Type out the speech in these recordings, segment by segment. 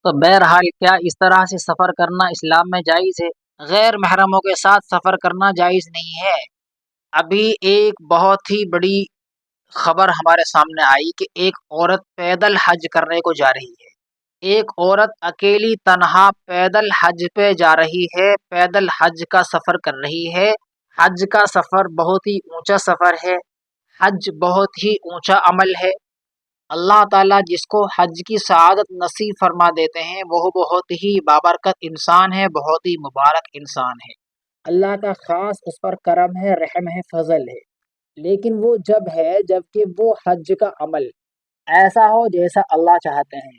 تو بہرحال کیا اس طرح سے سفر کرنا اسلام میں جائز ہے؟ غیر محرموں کے ساتھ سفر کرنا جائز نہیں ہے۔ ابھی ایک بہت ہی بڑی خبر ہمارے سامنے آئی کہ ایک عورت پیدل حج کرنے کو جا رہی ہے۔ ایک عورت اکیلی تنہا پیدل حج پہ جا رہی ہے، پیدل حج کا سفر کر رہی ہے۔ حج کا سفر بہت ہی اونچا سفر ہے، حج بہت ہی اونچا عمل ہے۔ اللہ تعالیٰ جس کو حج کی سعادت نصیب فرما دیتے ہیں وہ بہت ہی بابرکت انسان ہے، بہت ہی مبارک انسان ہے۔ اللہ کا خاص اس پر کرم ہے، رحم ہے، فضل ہے۔ لیکن وہ جب کہ وہ حج کا عمل ایسا ہو جیسا اللہ چاہتے ہیں،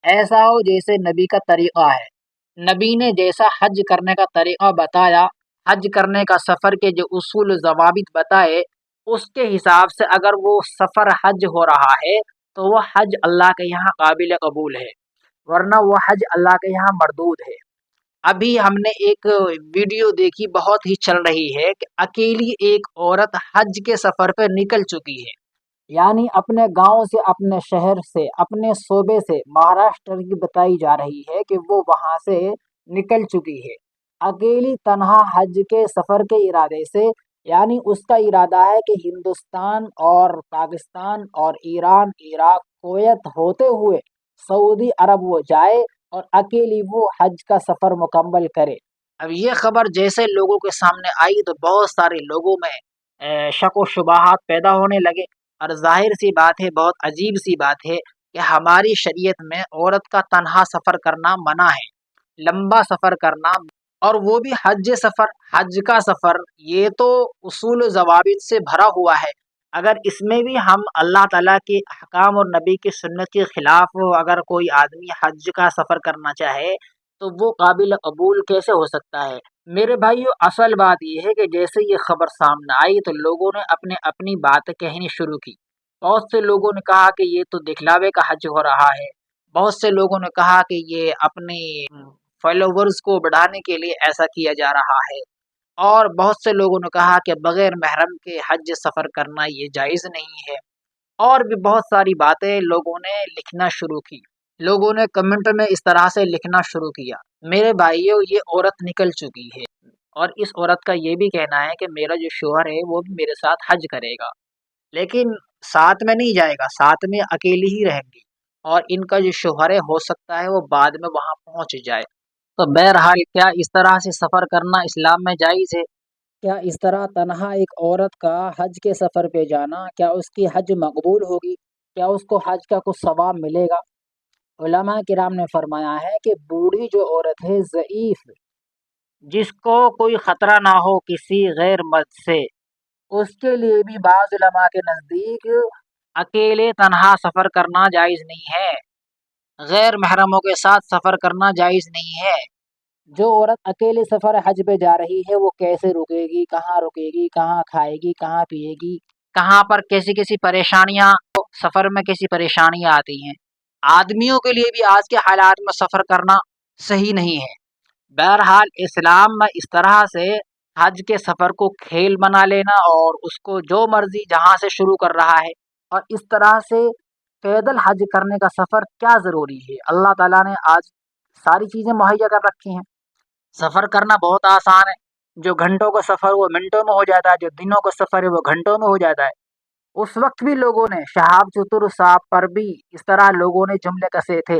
ایسا ہو جیسے نبی کا طریقہ ہے، نبی نے جیسا حج کرنے کا طریقہ بتایا، حج کرنے کا سفر کے جو اصول و ضوابط بتائے، اس کے حساب سے اگر وہ سفر حج ہو رہا ہے تو وہ حج اللہ کے یہاں قابل قبول ہے، ورنہ وہ حج اللہ کے یہاں مردود ہے۔ ابھی ہم نے ایک ویڈیو دیکھی، بہت ہی چل رہی ہے، کہ اکیلی ایک عورت حج کے سفر پہ نکل چکی ہے، یعنی اپنے گاؤں سے، اپنے شہر سے، اپنے صوبے سے، مہاراشٹر کی بتائی جا رہی ہے کہ وہ وہاں سے نکل چکی ہے اکیلی تنہا حج کے سفر کے ارادے سے۔ یعنی اس کا ارادہ ہے کہ ہندوستان اور پاکستان اور ایران، عراق، کویت ہوتے ہوئے سعودی عرب وہ جائے اور اکیلی وہ حج کا سفر مکمل کرے۔ اب یہ خبر جیسے لوگوں کے سامنے آئی تو بہت سارے لوگوں میں شک و شبہات پیدا ہونے لگے، اور ظاہر سی بات ہے، بہت عجیب سی بات ہے کہ ہماری شریعت میں عورت کا تنہا سفر کرنا منع ہے، لمبا سفر کرنا، اور وہ بھی حج سفر، حج کا سفر، یہ تو اصول و ضوابط سے بھرا ہوا ہے۔ اگر اس میں بھی ہم اللہ تعالیٰ کے احکام اور نبی کی سنت کے خلاف اگر کوئی آدمی حج کا سفر کرنا چاہے تو وہ قابل قبول کیسے ہو سکتا ہے؟ میرے بھائیو، اصل بات یہ ہے کہ جیسے یہ خبر سامنے آئی تو لوگوں نے اپنی بات کہنی شروع کی۔ بہت سے لوگوں نے کہا کہ یہ تو دکھلاوے کا حج ہو رہا ہے، بہت سے لوگوں نے کہا کہ یہ اپنی فالوورز کو بڑھانے کے لیے ایسا کیا جا رہا ہے، اور بہت سے لوگوں نے کہا کہ بغیر محرم کے حج سفر کرنا یہ جائز نہیں ہے، اور بھی بہت ساری باتیں لوگوں نے لکھنا شروع کی۔ لوگوں نے کمنٹ میں اس طرح سے لکھنا شروع کیا، میرے بھائیوں یہ عورت نکل چکی ہے، اور اس عورت کا یہ بھی کہنا ہے کہ میرا جو شوہر ہے وہ بھی میرے ساتھ حج کرے گا، لیکن ساتھ میں نہیں جائے گا، ساتھ میں اکیلی ہی رہیں گی، اور ان کا جو شوہر ہے ہو سکتا ہے وہ بعد میں وہاں پہنچ جائے۔ تو بہرحال کیا اس طرح سے سفر کرنا اسلام میں جائز ہے؟ کیا اس طرح تنہا ایک عورت کا حج کے سفر پہ جانا، کیا اس کی حج مقبول ہوگی؟ کیا اس کو حج کا کچھ ثواب ملے گا؟ علماء کرام نے فرمایا ہے کہ بوڑھی جو عورت ہے، ضعیف، جس کو کوئی خطرہ نہ ہو کسی غیر مرد سے، اس کے لیے بھی بعض علماء کے نزدیک اکیلے تنہا سفر کرنا جائز نہیں ہے، غیر محرموں کے ساتھ سفر کرنا جائز نہیں ہے۔ جو عورت اکیلے سفر حج پہ جا رہی ہے وہ کیسے رکے گی، کہاں رکے گی، کہاں کھائے گی، کہاں پیے گی، کہاں پر کیسی پریشانیاں، سفر میں کیسی پریشانیاں آتی ہیں۔ آدمیوں کے لیے بھی آج کے حالات میں سفر کرنا صحیح نہیں ہے۔ بہرحال اسلام میں اس طرح سے حج کے سفر کو کھیل بنا لینا، اور اس کو جو مرضی جہاں سے شروع کر رہا ہے، اور اس طرح سے پیدل حج کرنے کا سفر کیا ضروری ہے؟ اللہ تعالیٰ نے آج ساری چیزیں مہیا کر رکھی ہیں، سفر کرنا بہت آسان ہے، جو گھنٹوں کا سفر وہ منٹوں میں ہو جاتا ہے، جو دنوں کا سفر ہے وہ گھنٹوں میں ہو جاتا ہے۔ اس وقت بھی لوگوں نے شہاب چتر صاحب پر بھی اس طرح لوگوں نے جملے کسے تھے،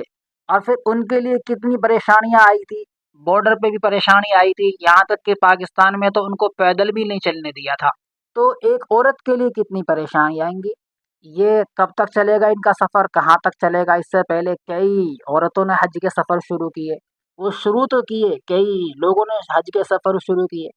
اور پھر ان کے لیے کتنی پریشانیاں آئی تھی، بارڈر پہ بھی پریشانی آئی تھی، یہاں تک کہ پاکستان میں تو ان کو پیدل بھی نہیں چلنے دیا تھا۔ تو ایک عورت کے لیے کتنی پریشانی آئیں گی؟ یہ کب تک چلے گا ان کا سفر، کہاں تک چلے گا؟ اس سے پہلے کئی عورتوں نے حج کے سفر شروع کیے، وہ شروع تو کیے، کئی لوگوں نے حج کے سفر شروع کیے۔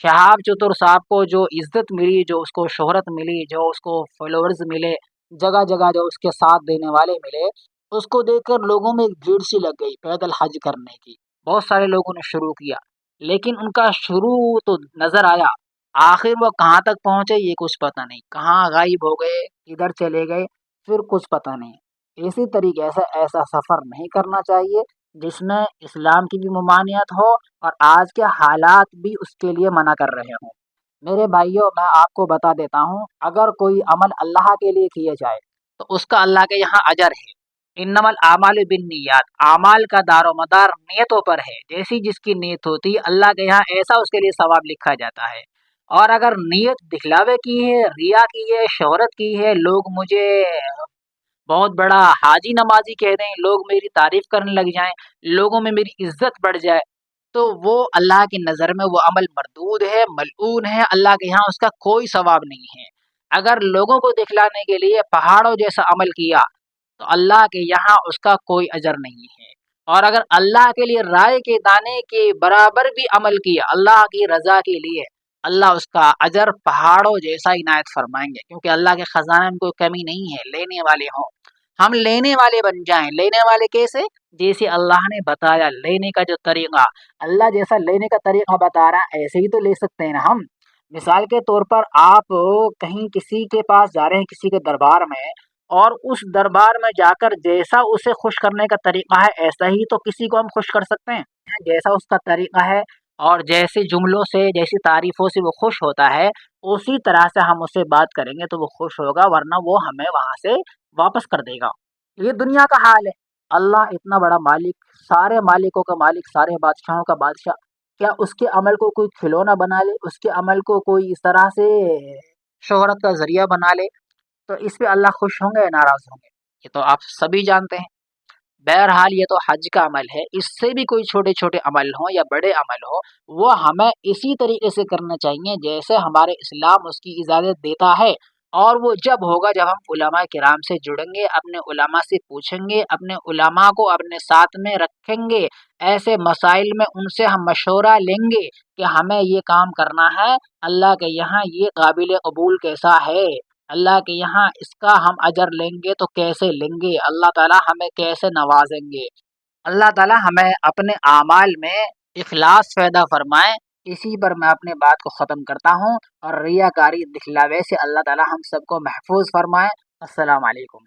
شہاب چتر صاحب کو جو عزت ملی، جو اس کو شہرت ملی، جو اس کو فالوورز ملے، جگہ جگہ جو اس کے ساتھ دینے والے ملے، اس کو دیکھ کر لوگوں میں ایک بھیڑ سی لگ گئی پیدل حج کرنے کی، بہت سارے لوگوں نے شروع کیا، لیکن ان کا شروع تو نظر آیا، آخر وہ کہاں تک پہنچے یہ کچھ پتہ نہیں، کہاں غائب ہو گئے، ادھر چلے گئے، پھر کچھ پتہ نہیں۔ اسی طریقے سے ایسا سفر نہیں کرنا چاہیے جس میں اسلام کی بھی ممانعت ہو اور آج کے حالات بھی اس کے لیے منع کر رہے ہوں۔ میرے بھائیوں، میں آپ کو بتا دیتا ہوں، اگر کوئی عمل اللہ کے لیے کیے جائے تو اس کا اللہ کے یہاں اجر ہے، انمل اعمال بالنیات، اعمال کا دار و مدار نیتوں پر ہے، جیسی جس کی نیت ہوتی ہے اللہ کے یہاں ایسا اس کے لیے ثواب لکھا جاتا ہے۔ اور اگر نیت دکھلاوے کی ہے، ریا کی ہے، شہرت کی ہے، لوگ مجھے بہت بڑا حاجی نمازی کہہ دیں، لوگ میری تعریف کرنے لگ جائیں، لوگوں میں میری عزت بڑھ جائے، تو وہ اللہ کی نظر میں وہ عمل مردود ہے، ملعون ہے، اللہ کے یہاں اس کا کوئی ثواب نہیں ہے۔ اگر لوگوں کو دکھلانے کے لیے پہاڑوں جیسا عمل کیا تو اللہ کے یہاں اس کا کوئی اجر نہیں ہے، اور اگر اللہ کے لیے رائے کے دانے کے برابر بھی عمل کیا اللہ کی رضا کے لیے، اللہ اس کا اجر پہاڑوں جیسا عنایت فرمائیں گے، کیونکہ اللہ کے خزانے میں کوئی کمی نہیں ہے، لینے والے ہوں ہم لینے والے بن جائیں۔ لینے والے کیسے؟ جیسے اللہ نے بتایا لینے کا جو طریقہ، اللہ جیسا لینے کا طریقہ بتا رہا ہے ایسے ہی تو لے سکتے ہیں نا ہم۔ مثال کے طور پر آپ کہیں کسی کے پاس جا رہے ہیں، کسی کے دربار میں، اور اس دربار میں جا کر جیسا اسے خوش کرنے کا طریقہ ہے ایسا ہی تو کسی کو ہم خوش کر سکتے ہیں، جیسا اس کا طریقہ ہے اور جیسے جملوں سے جیسی تعریفوں سے وہ خوش ہوتا ہے اسی طرح سے ہم اسے بات کریں گے تو وہ خوش ہوگا، ورنہ وہ ہمیں وہاں سے واپس کر دے گا۔ یہ دنیا کا حال ہے۔ اللہ اتنا بڑا مالک، سارے مالکوں کا مالک، سارے بادشاہوں کا بادشاہ، کیا اس کے عمل کو کوئی کھلونا بنا لے، اس کے عمل کو کوئی اس طرح سے شہرت کا ذریعہ بنا لے، تو اس پہ اللہ خوش ہوں گے یا ناراض ہوں گے؟ یہ تو آپ سبھی جانتے ہیں۔ بہرحال یہ تو حج کا عمل ہے، اس سے بھی کوئی چھوٹے چھوٹے عمل ہوں یا بڑے عمل ہوں، وہ ہمیں اسی طریقے سے کرنا چاہیے جیسے ہمارے اسلام اس کی اجازت دیتا ہے، اور وہ جب ہوگا جب ہم علماء کرام سے جڑیں گے، اپنے علماء سے پوچھیں گے، اپنے علماء کو اپنے ساتھ میں رکھیں گے، ایسے مسائل میں ان سے ہم مشورہ لیں گے کہ ہمیں یہ کام کرنا ہے، اللہ کے یہاں یہ قابل قبول کیسا ہے، اللہ کے یہاں اس کا ہم اجر لیں گے تو کیسے لیں گے، اللہ تعالیٰ ہمیں کیسے نوازیں گے۔ اللہ تعالیٰ ہمیں اپنے اعمال میں اخلاص پیدا فرمائے۔ اسی پر میں اپنے بات کو ختم کرتا ہوں، اور ریاکاری دکھلاوے سے اللہ تعالیٰ ہم سب کو محفوظ فرمائے۔ السلام علیکم۔